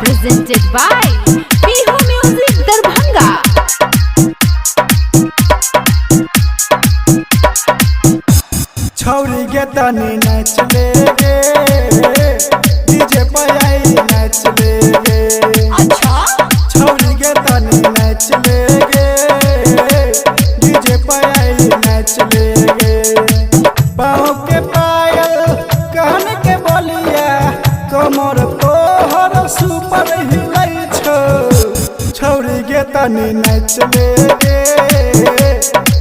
Presented by Pihu Music Darbhanga। छौरी के तनी नाच ले गे, डीजे पे आई नाच ले गे। अच्छा छौरी के तनी नाच ले गे, डीजे पे आई नाच ले गे। पाँव के पायल कान के बोलिया कमर तोहर सुपर हिलै छौ। छौरी के तनी नाच ले गे,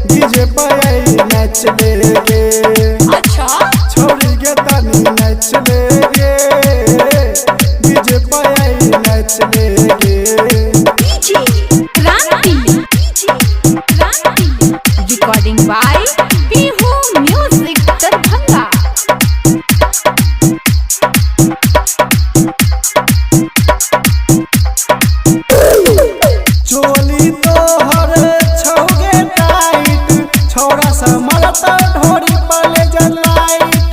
डीजे पे आई नाच ले गे। अच्छा छौरी के तनी नाच ले गे, डीजे पे आई नाच ले गे। DJ Kranti recording by Pihu Music Darbhanga। चोली तोहर छौगे टाइट, छौड़ा सा मरता ढोरी पले जलाइट।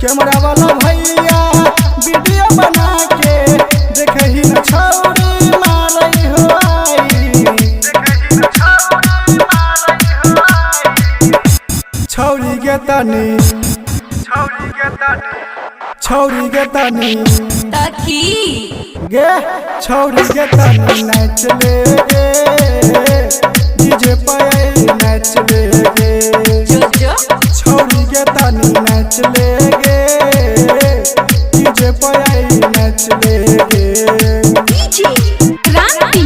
कैमरा वाला भैया वीडियो बना के देखही न छौरी मारई हो आई। छौरी के तनी तकी गे, छौरी के तनी नाच ले गे, डीजे पे आई नाच ले गे। जो छौरी के तनी नाच ले गे, डीजे पे आई नाच ले गे। DJ Kranti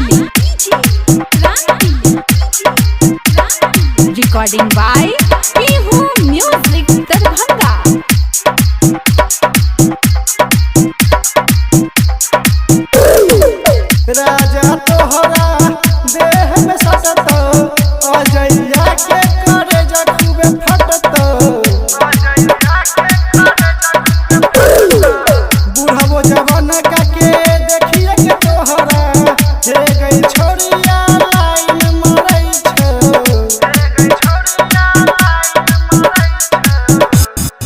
recording by Pihu Music Darbhanga। राजा तोहरा देह में सटत, अजैया के करे जखुबे फटत। बुढ़ावो जवान का के देखिए के तोहरा हे गई छोरिया लाइन मरई छौ।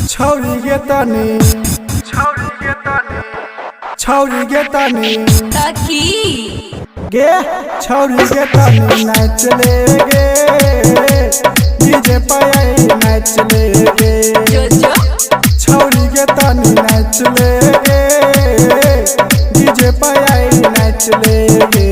छौरी के तनी तकी गे, छौरी के तनी नाच ले गे, डीजे पे आई नाच ले गे। जो छौरी के तनी नाच ले गे, डीजे पे आई नाच ले गे।